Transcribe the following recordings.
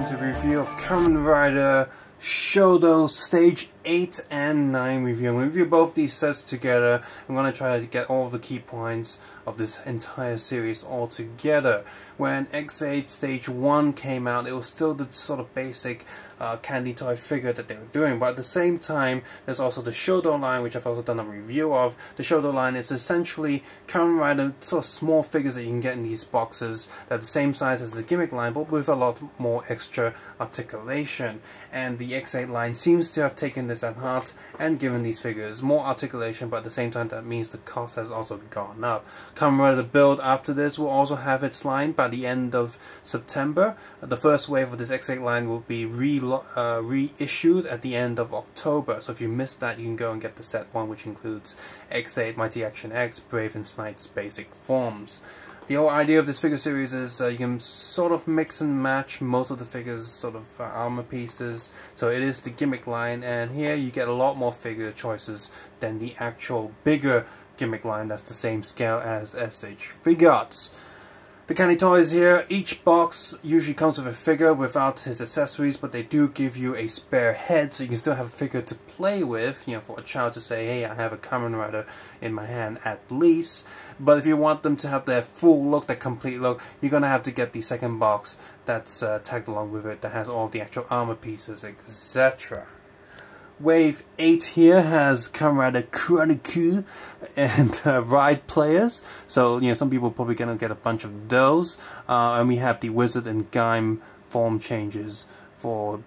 to review of Kamen Rider Shodo Stage 8 and 9 review. I'm going to review both these sets together. I'm going to try to get all the key points of this entire series all together. When X8 Stage 1 came out, it was still the sort of basic candy toy figure that they were doing, but at the same time there's also the Shodo line, which I've also done a review of. The Shodo line is essentially Kamen Rider sort of small figures that you can get in these boxes that are the same size as the gimmick line, but with a lot more extra articulation. And the X8 line seems to have taken this at heart and given these figures more articulation, but at the same time that means the cost has also gone up. Kamen Rider build after this will also have its line by the end of September. The first wave of this X8 line will be reissued at the end of October, so if you missed that, you can go and get the set 1, which includes X8, Mighty Action X, Brave and Snipes basic forms. The whole idea of this figure series is you can sort of mix and match most of the figures, sort of armor pieces, so it is the gimmick line, and here you get a lot more figure choices than the actual bigger gimmick line that's the same scale as SH Figuarts. The candy toys here, each box usually comes with a figure without his accessories, but they do give you a spare head, so you can still have a figure to play with, you know, for a child to say, hey, I have a Kamen Rider in my hand at least. But if you want them to have their full look, their complete look, you're going to have to get the second box that's tagged along with it that has all the actual armor pieces, etc. Wave 8 here has Kamen Rider Chronicle and Ride players, so you know some people are probably going to get a bunch of those. And we have the Wizard and Gaim form changes for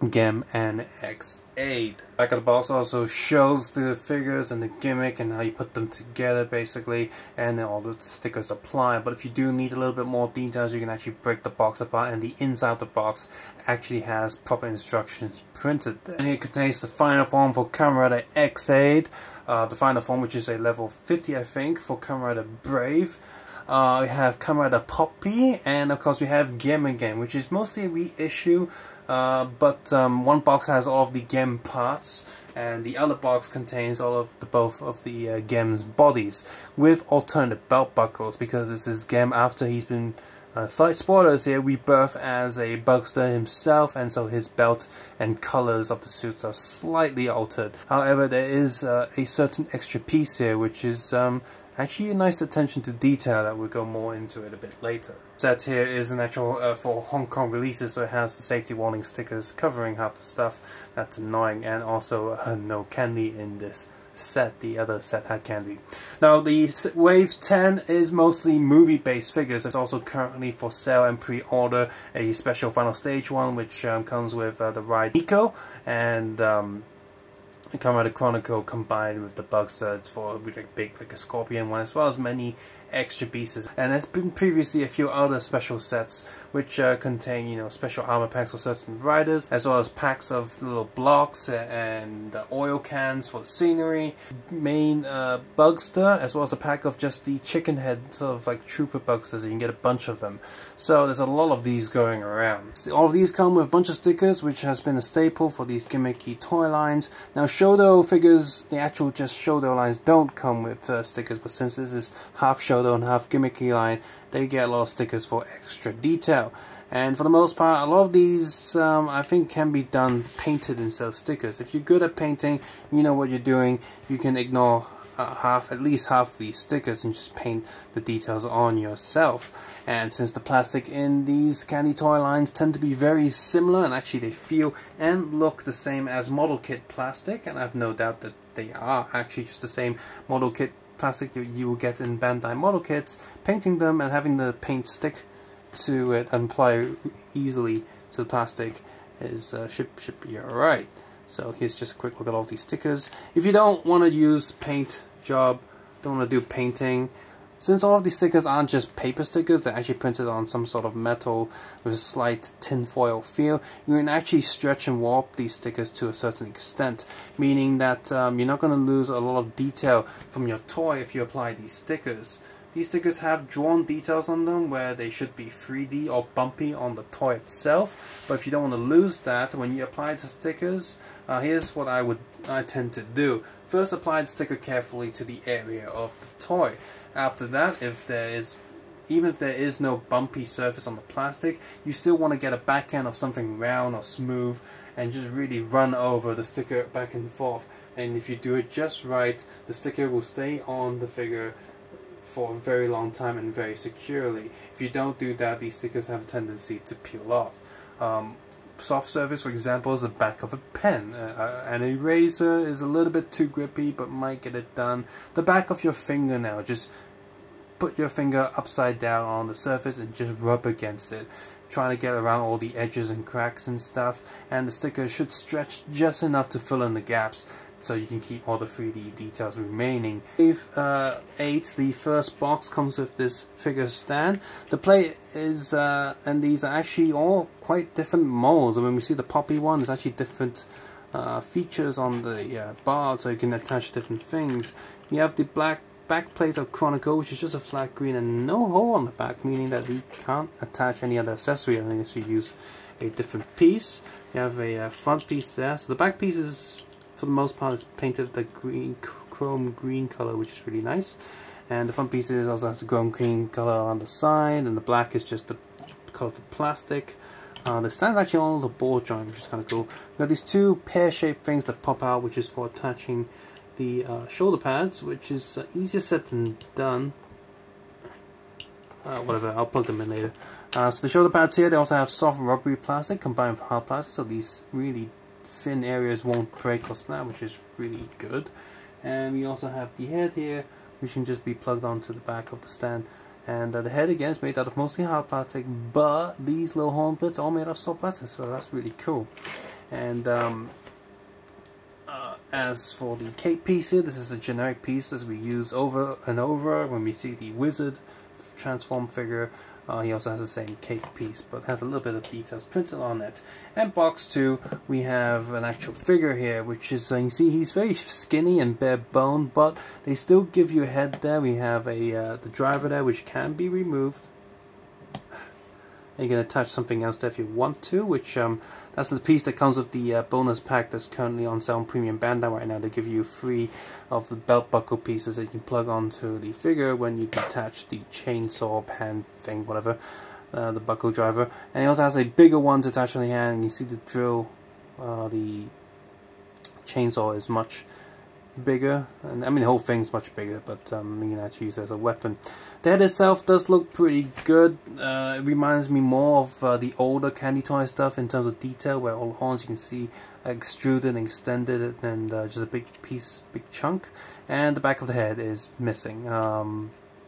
Gem and X8. Back of the box also shows the figures and the gimmick and how you put them together basically, and then all the stickers apply. But if you do need a little bit more details, you can actually break the box apart, and the inside of the box actually has proper instructions printed there. And it contains the final form for Kamen Rider X8, the final form, which is a level 50 I think, for Kamen Rider Brave. We have Kamen Rider Poppy, and of course we have Gem again, which is mostly a reissue. But one box has all of the Gem parts, and the other box contains all of both of the Gem's bodies with alternate belt buckles, because this is Gem after he's been, slight spoilers here, rebirthed as a Bugster himself, and so his belt and colors of the suits are slightly altered. However, there is a certain extra piece here, which is actually a nice attention to detail that we'll go more into it a bit later. Set here is an actual for Hong Kong releases, so it has the safety warning stickers covering half the stuff. That's annoying, and also no candy in this set. The other set had candy. Now the Wave 10 is mostly movie based figures. It's also currently for sale and pre-order a special final stage one, which comes with the Ride Nico and Kamen Rider Chronicle combined with the Bugster for big like a Scorpion one, as well as many extra pieces. And there's been previously a few other special sets which contain, you know, special armor packs for certain riders, as well as packs of little blocks and oil cans for the scenery, main Bugster, as well as a pack of just the chicken head sort of like trooper Bugsters. You can get a bunch of them, so there's a lot of these going around. All of these come with a bunch of stickers, which has been a staple for these gimmicky toy lines. Now Shodo figures, the actual just Shodo lines, don't come with stickers, but since this is half Shodo and half gimmicky line, they get a lot of stickers for extra detail. And for the most part, a lot of these I think can be done painted instead of stickers. If you're good at painting, you know what you're doing, you can ignore at least half these stickers and just paint the details on yourself. And since the plastic in these candy toy lines tend to be very similar, and actually they feel and look the same as model kit plastic, and I have no doubt that they are actually just the same model kit plastic that you will get in Bandai model kits, painting them and having the paint stick to it and apply easily to the plastic is should be alright. So here's just a quick look at all these stickers. If you don't want to use paint job, don't want to do painting, since all of these stickers aren't just paper stickers, they're actually printed on some sort of metal with a slight tinfoil feel, you can actually stretch and warp these stickers to a certain extent, meaning that you're not going to lose a lot of detail from your toy if you apply these stickers. These stickers have drawn details on them where they should be 3D or bumpy on the toy itself, but if you don't want to lose that when you apply the stickers, here's what I tend to do. First, apply the sticker carefully to the area of the toy. After that, if there is even if there is no bumpy surface on the plastic, you still want to get a backhand of something round or smooth and just really run over the sticker back and forth. And if you do it just right, the sticker will stay on the figure for a very long time and very securely. If you don't do that, these stickers have a tendency to peel off. Soft surface, for example, is the back of a pen. An eraser is a little bit too grippy but might get it done. The back of your fingernail, just put your finger upside down on the surface and just rub against it, trying to get around all the edges and cracks and stuff, and the sticker should stretch just enough to fill in the gaps so you can keep all the 3D details remaining. Wave 8, the first box, comes with this figure stand. The plate is, and these are actually all quite different molds. When we see the poppy one, there's actually different features on the bar, so you can attach different things. You have the black back plate of Chronicle, which is just a flat green and no hole on the back, meaning that you can't attach any other accessory unless you use a different piece. You have a front piece there, so the back piece is, for the most part, is painted the green, chrome green color, which is really nice. And the front piece also has the chrome green color on the side, and the black is just the color of the plastic. The stand is actually on the ball joint, which is kind of cool. We've got these two pear-shaped things that pop out, which is for attaching the shoulder pads, which is easier said than done. Whatever, I'll plug them in later. So the shoulder pads here, they also have soft rubbery plastic combined with hard plastic, so these really thin areas won't break or snap, which is really good. And we also have the head here, which can just be plugged onto the back of the stand. And the head again is made out of mostly hard plastic, but these little horn bits are all made of soft plastic, so that's really cool. And as for the cape piece here, this is a generic piece as we use over and over when we see the wizard transform figure. He also has the same cape piece, but has a little bit of details printed on it. And box 2, we have an actual figure here, which is, you see, he's very skinny and bare bone, but they still give you a head there. We have a the driver there, which can be removed. And you can attach something else there if you want to, which that's the piece that comes with the bonus pack that's currently on sale on Premium Bandai right now. They give you 3 of the belt buckle pieces that you can plug onto the figure when you detach the chainsaw hand thing, whatever, the buckle driver. And he also has a bigger one to attach on the hand, and you see the drill, the chainsaw is much bigger, and I mean the whole thing's much bigger, but you can actually use it as a weapon. The head itself does look pretty good. It reminds me more of the older Candy Toy stuff in terms of detail, where all the horns you can see extruded and extended, and just a big piece, big chunk. And the back of the head is missing.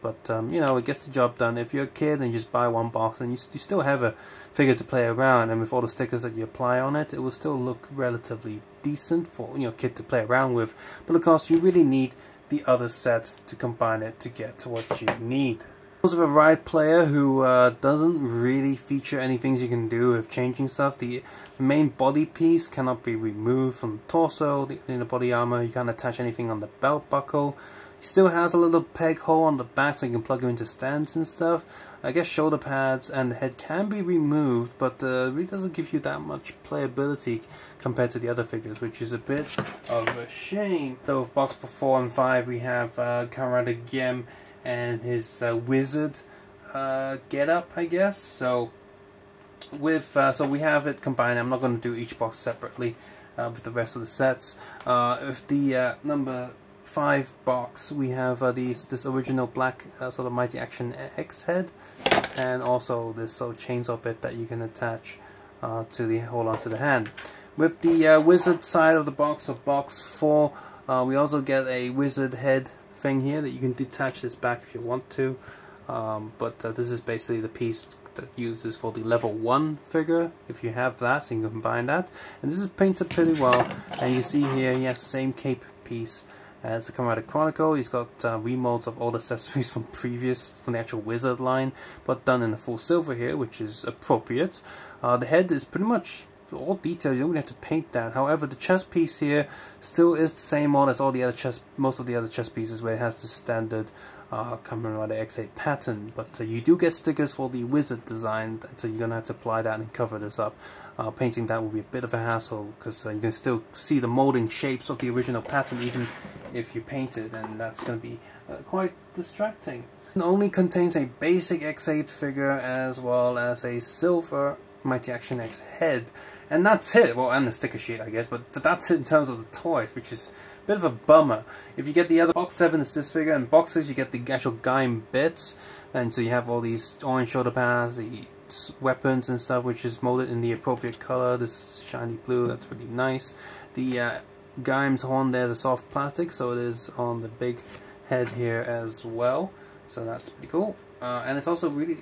But you know, it gets the job done. If you're a kid and you just buy one box and you still have a figure to play around, and with all the stickers that you apply on it, it will still look relatively decent for, you know, a kid to play around with. But of course, you really need the other sets to combine it to get to what you need. Because of a ride player who doesn't really feature any things you can do with changing stuff, the main body piece cannot be removed from the torso, in the body armor. You can't attach anything on the belt buckle. He still has a little peg hole on the back so you can plug him into stands and stuff. I guess shoulder pads and the head can be removed, but it really doesn't give you that much playability compared to the other figures, which is a bit of a shame. So with box 4 and 5 we have Kamen Gem and his wizard get-up, I guess. So with so we have it combined. I'm not going to do each box separately with the rest of the sets. With the number 5 box, we have this original black sort of Mighty Action X head, and also this chainsaw bit that you can attach to the hold onto the hand. With the wizard side of the box, of box 4, we also get a wizard head thing here that you can detach this back if you want to. But this is basically the piece that uses for the level 1 figure, if you have that, so you can combine that. And this is painted pretty well, and you see here he has the same cape piece as the Kamen Chronicle. He's got remolds of all the accessories from the actual wizard line, but done in a full silver here, which is appropriate. The head is pretty much all detailed. You don't really have to paint that. However, the chest piece here still is the same model as all the other most of the other chest pieces, where it has the standard Kamen Rider X8 pattern. But you do get stickers for the wizard design, so you're gonna have to apply that and cover this up. painting that will be a bit of a hassle, because you can still see the molding shapes of the original pattern even if you paint it, and that's going to be quite distracting. It only contains a basic X8 figure as well as a silver Mighty Action X head, and that's it. Well, and the sticker sheet, I guess, but that's it in terms of the toy, which is a bit of a bummer. If you get the other box 7, it's this figure, and box 6 you get the actual Gaim bits, and so you have all these orange shoulder pads, the weapons and stuff, which is molded in the appropriate color. This shiny blue, that's really nice. The Gaim's horn, there's a soft plastic, so it is on the big head here as well, so that's pretty cool. And it's also really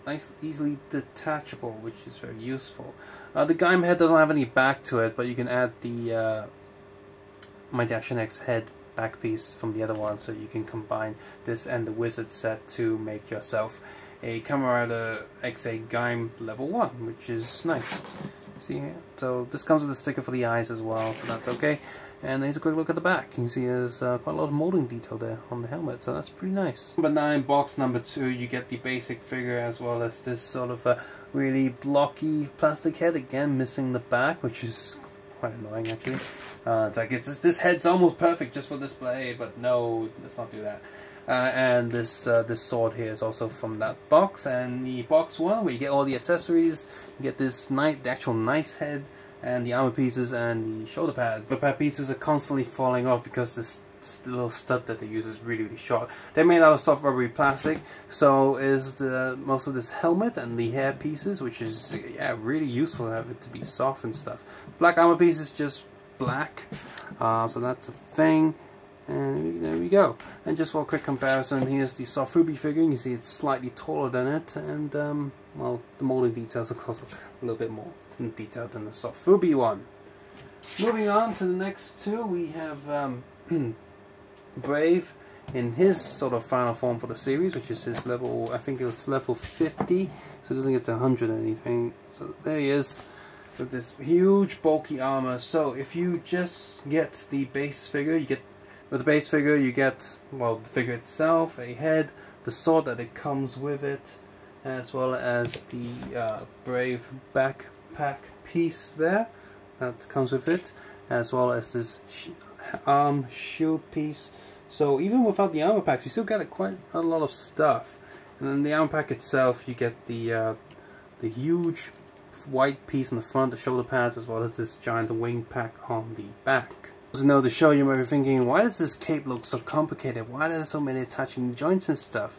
nice, easily detachable, which is very useful. The Gaim head doesn't have any back to it, but you can add the Mighty Action X head back piece from the other one, so you can combine this and the wizard set to make yourself a Kamen Rider X8 Gaim level 1, which is nice. See here? So this comes with a sticker for the eyes as well, so that's okay. And here's a quick look at the back. You can see there's quite a lot of molding detail there on the helmet, so that's pretty nice. Number 9, box number 2, you get the basic figure as well as this sort of a really blocky plastic head, again missing the back, which is quite annoying actually. It's like this head's almost perfect just for display, but no, let's not do that. And this this sword here is also from that box, and the box 1 where you get all the accessories, you get this the actual nice head, and the armor pieces and the shoulder pad. The pad pieces are constantly falling off because this little stud that they use is really, really short. They're made out of soft rubbery plastic, so is most of this helmet and the hair pieces, which is really useful to have it to be soft and stuff. Black armor piece is just black, so that's a thing. And there we go. And just for a quick comparison, here's the soft ruby figure. You can see it's slightly taller than it, and well, the molding details of course a little bit more detailed than the soft ruby one. Moving on to the next two, we have Brave in his sort of final form for the series, which is his level, I think it was level 50, so it doesn't get to 100 or anything. So there he is with this huge bulky armor. So if you just get the base figure, you get with the base figure you get, well, the figure itself, a head, the sword that it comes with it, as well as the Brave backpack piece there that comes with it, as well as this arm shield piece. So even without the armor packs, you still get quite a lot of stuff. And then the armor pack itself, you get the huge white piece on the front, the shoulder pads, as well as this giant wing pack on the back. To know the show, you might be thinking, why does this cape look so complicated? Why are there so many attaching joints and stuff?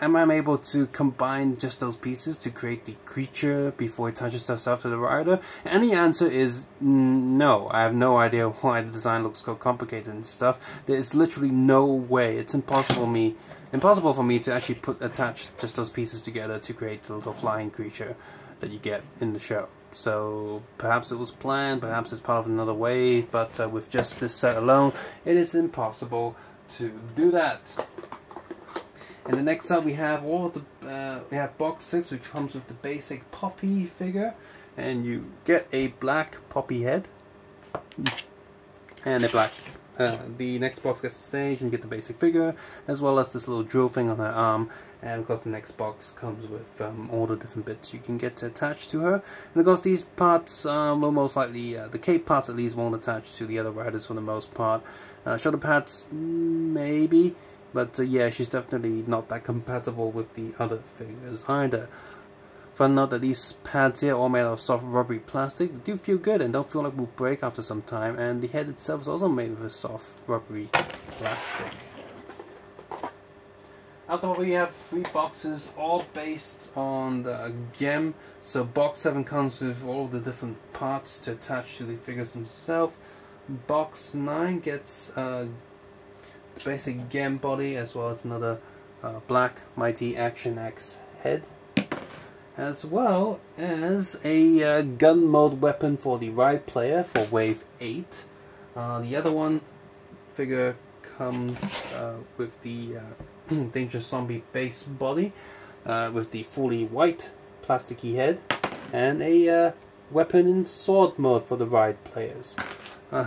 Am I able to combine just those pieces to create the creature before it attaches stuff to the rider? And the answer is no. I have no idea why the design looks so complicated and stuff. There is literally no way. It's impossible for me to actually attach just those pieces together to create the little flying creature that you get in the show. So perhaps it was planned, perhaps it's part of another wave, but with just this set alone, it is impossible to do that. And the next up we have all of the we have box 6, which comes with the basic Poppy figure, and you get a black Poppy head and a black. The next box gets the stage, and you get the basic figure, as well as this little drill thing on her arm. And of course the next box comes with all the different bits you can get to attach to her. And of course these parts will most likely, the cape parts at least, won't attach to the other riders for the most part. Shoulder pads, maybe, but yeah, she's definitely not that compatible with the other figures either. Fun note that these pads here are all made out of soft rubbery plastic. They do feel good and don't feel like will break after some time, and the head itself is also made with a soft rubbery plastic. After we have 3 boxes, all based on the gem. So box 7 comes with all the different parts to attach to the figures themselves. Box 9 gets the basic gem body, as well as another black Mighty Action X head, as well as a gun mode weapon for the ride player for wave 8. The other one figure comes with the Dangerous Zombie base body, with the fully white plasticky head, and a weapon in sword mode for the ride players.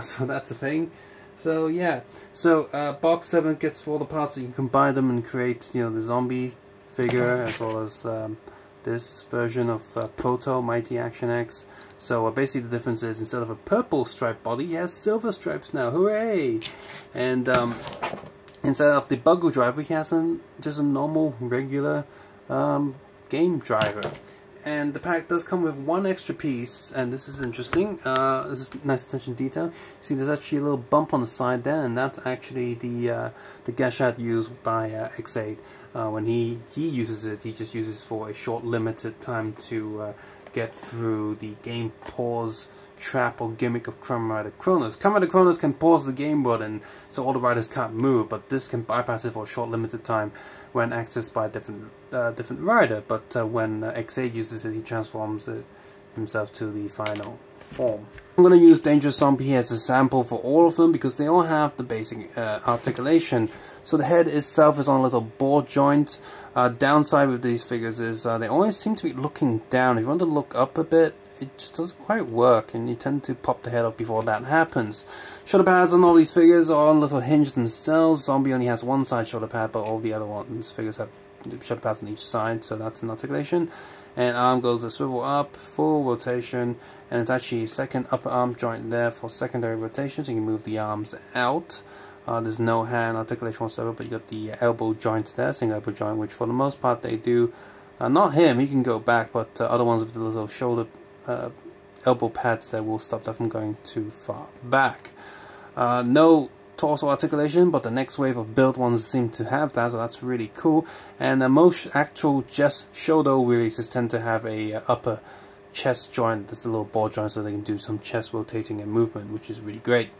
So that's a thing. So yeah, so box 7 gets all the parts, so you can combine them and create, you know, the zombie figure, as well as this version of Proto Mighty Action X. So basically the difference is, instead of a purple striped body, he has silver stripes now. Hooray! And instead of the Buggle driver, he has just a normal, regular game driver. And the pack does come with one extra piece, and this is interesting. This is nice attention to detail. See, there's actually a little bump on the side there, and that's actually the gashat used by X8. When he uses it, he just uses for a short, limited time to get through the game pause trap or gimmick of Kamen Rider Chronos. Kamen Rider Chronos can pause the game button, so all the riders can't move, but this can bypass it for a short, limited time when accessed by a different rider. But when X8 uses it, he transforms it himself to the final form. I'm going to use Dangerous Zombie as a sample for all of them because they all have the basic articulation. So the head itself is on a little ball joint. Downside with these figures is they always seem to be looking down. If you want to look up a bit, it just doesn't quite work, and you tend to pop the head off before that happens. Shoulder pads on all these figures are on little hinged themselves. Zombie only has one side shoulder pad, but all the other ones figures have shoulder pads on each side, so that's an articulation. And arm goes to swivel up, full rotation, and it's actually a second upper arm joint there for secondary rotation, so you can move the arms out. There's no hand articulation whatsoever, but you got the elbow joints there, single elbow joint, which for the most part they do. Not him, he can go back, but other ones with the little shoulder elbow pads there will stop that from going too far back. No torso articulation, but the next wave of built ones seem to have that, so that's really cool. And most actual just shoulder releases tend to have a upper chest joint, that's a little ball joint, so they can do some chest rotating and movement, which is really great.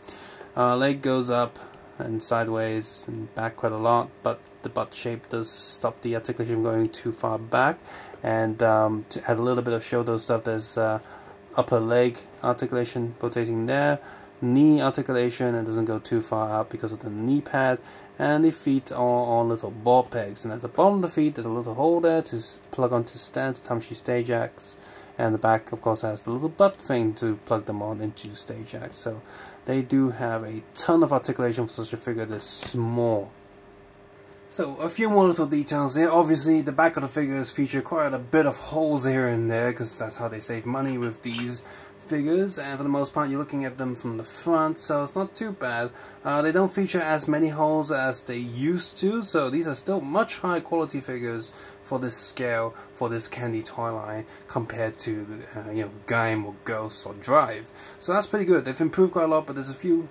Leg goes up and sideways and back quite a lot, but the butt shape does stop the articulation from going too far back. And to add a little bit of shoulder stuff, there's upper leg articulation rotating there, knee articulation, and doesn't go too far out because of the knee pad, and the feet are on little ball pegs, and at the bottom of the feet there's a little hole there to plug onto stands, Tamashii stage acts, and the back of course has the little butt thing to plug them on into stage acts. So they do have a ton of articulation for such a figure this small. So a few more little details here. Obviously the back of the figures feature quite a bit of holes here and there because that's how they save money with these figures, and for the most part you're looking at them from the front, so it's not too bad. They don't feature as many holes as they used to, so these are still much higher quality figures for this scale, for this candy toy line, compared to the, Gaim or Ghost or Drive. So that's pretty good. They've improved quite a lot, but there's a few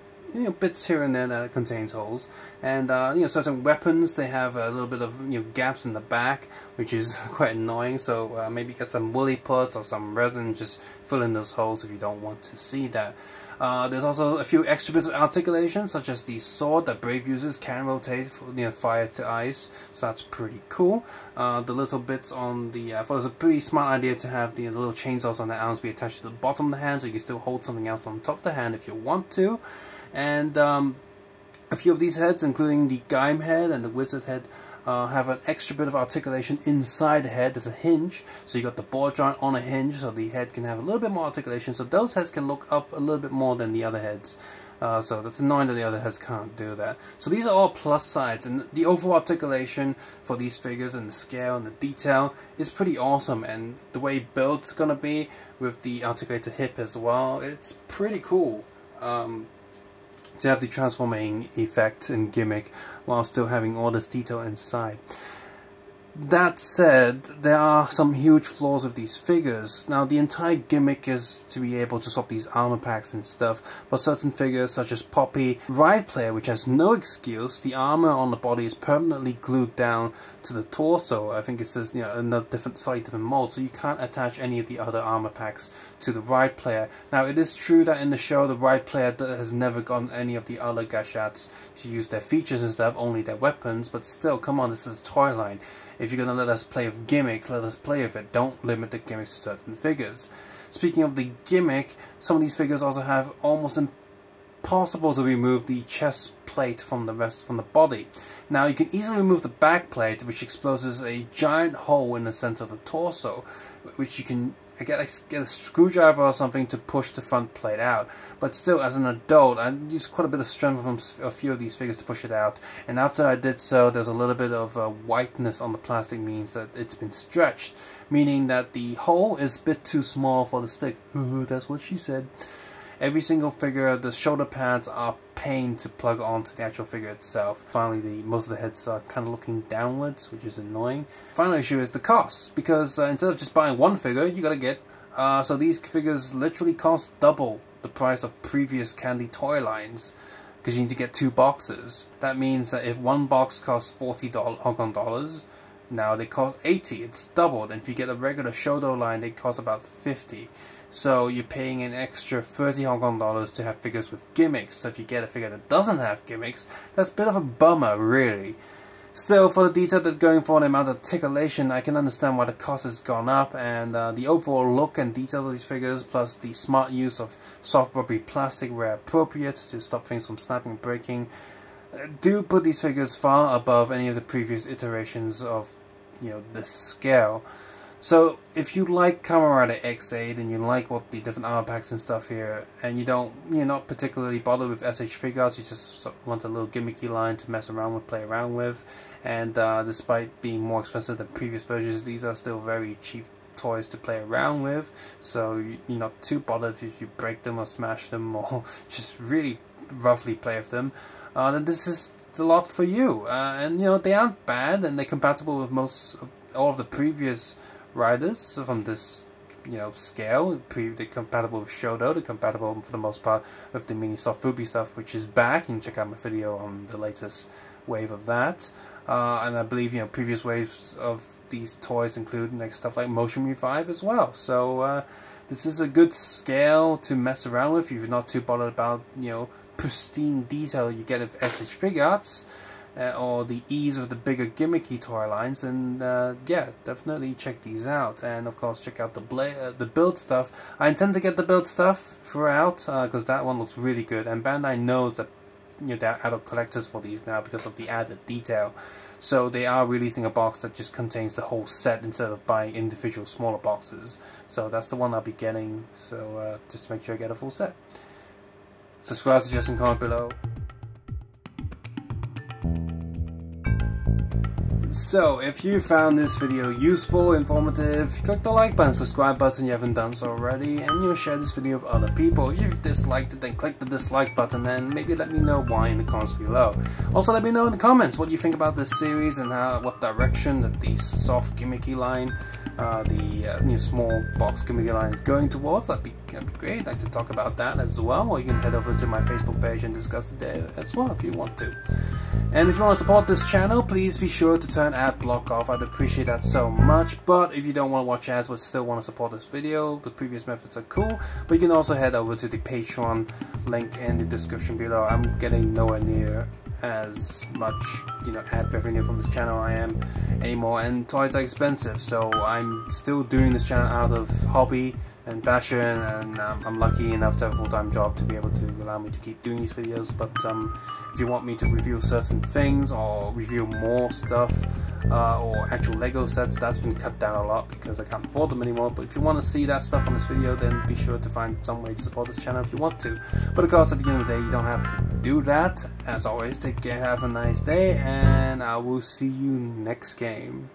bits here and there that contains holes, and certain weapons, they have a little bit of gaps in the back, which is quite annoying. So maybe get some woolly puts or some resin, just fill in those holes if you don't want to see that. There's also a few extra bits of articulation, such as the sword that Brave uses can rotate from fire to ice, so that's pretty cool. The little bits on the I thought it was a pretty smart idea to have the little chainsaws on the arms be attached to the bottom of the hand, so you can still hold something else on top of the hand if you want to. And a few of these heads, including the Gaim head and the Wizard head, have an extra bit of articulation inside the head. There's a hinge, so you got the ball joint on a hinge, so the head can have a little bit more articulation. So those heads can look up a little bit more than the other heads. So that's annoying that the other heads can't do that. So these are all plus sides, and the overall articulation for these figures and the scale and the detail is pretty awesome. And the way build's gonna be with the articulated hip as well, it's pretty cool. To have the transforming effect and gimmick while still having all this detail inside. That said, there are some huge flaws with these figures. Now, the entire gimmick is to be able to swap these armor packs and stuff. For certain figures, such as Poppy, Ride Player, which has no excuse, the armor on the body is permanently glued down to the torso. I think it says, in a slightly different mold, so you can't attach any of the other armor packs to the Ride Player. Now, it is true that in the show, the Ride Player has never gotten any of the other gashats to use their features and stuff, only their weapons, but still, come on, this is a toy line. If you're going to let us play with gimmicks, let us play with it. Don't limit the gimmicks to certain figures. Speaking of the gimmick, some of these figures also have almost impossible to remove the chest plate from the body. Now, you can easily remove the back plate, which exposes a giant hole in the center of the torso, which you can get a screwdriver or something to push the front plate out. But still, as an adult, I used quite a bit of strength from a few of these figures to push it out. And after I did so, there's a little bit of whiteness on the plastic, means that it's been stretched, meaning that the hole is a bit too small for the stick. That's what she said. Every single figure, the shoulder pads are pain to plug onto the actual figure itself. Finally, most of the heads are kind of looking downwards, which is annoying. Final issue is the cost, because instead of just buying one figure, you gotta get... so these figures literally cost double the price of previous candy toy lines, because you need to get 2 boxes. That means that if one box costs $40 Hong Kong dollars, now they cost 80. It's doubled. And if you get a regular Shodo line, they cost about 50. So you're paying an extra 30 Hong Kong dollars to have figures with gimmicks. So if you get a figure that doesn't have gimmicks, that's a bit of a bummer, really. Still, for the detail that's going for the amount of articulation, I can understand why the cost has gone up, and the overall look and details of these figures, plus the smart use of soft rubbery plastic where appropriate to stop things from snapping and breaking, do put these figures far above any of the previous iterations of, you know, this scale. So if you like Kamen Rider X8 and you like what the different armor packs and stuff here, and you're not particularly bothered with SH figures, you just want a little gimmicky line to mess around with, play around with, and despite being more expensive than previous versions, these are still very cheap toys to play around with, so you're not too bothered if you break them or smash them or just really roughly play with them, then this is the lot for you. And you know, they aren't bad, and they're compatible with all of the previous riders from this, you know, scale. They're compatible with Shodo, they're compatible for the most part with the mini soft Fubi stuff, which is back. You can check out my video on the latest wave of that. And I believe, you know, previous waves of these toys include stuff like Motion Revive as well. So this is a good scale to mess around with if you're not too bothered about, you know, pristine detail you get with SH Figuarts. Or the ease of the bigger gimmicky toy lines, and yeah, definitely check these out. And of course, check out the build stuff. I intend to get the build stuff throughout because that one looks really good, and Bandai knows that, you know, they're adult collectors for these now because of the added detail. So they are releasing a box that just contains the whole set instead of buying individual smaller boxes. So that's the one I'll be getting. So just to make sure I get a full set. Subscribe, suggest, and comment below. So, if you found this video useful, informative, click the like button, subscribe button if you haven't done so already, and you'll share this video with other people. If you've disliked it, then click the dislike button and maybe let me know why in the comments below. Also, let me know in the comments what you think about this series and what direction that the soft gimmicky line, the small box gimmicky line is going towards. That'd be great. I'd like to talk about that as well, or you can head over to my Facebook page and discuss it there as well if you want to. And if you want to support this channel, please be sure to turn ad block off. I'd appreciate that so much. But if you don't want to watch ads but still want to support this video, the previous methods are cool. But you can also head over to the Patreon link in the description below. I'm getting nowhere near as much, you know, ad revenue from this channel I am anymore, and toys are expensive, so I'm still doing this channel out of hobby and passion, and I'm lucky enough to have a full-time job to be able to allow me to keep doing these videos. But if you want me to review certain things or review more stuff or actual Lego sets, that's been cut down a lot because I can't afford them anymore. But if you want to see that stuff on this video, then be sure to find some way to support this channel if you want to. But of course, at the end of the day, you don't have to do that. As always, take care, have a nice day, and I will see you next game.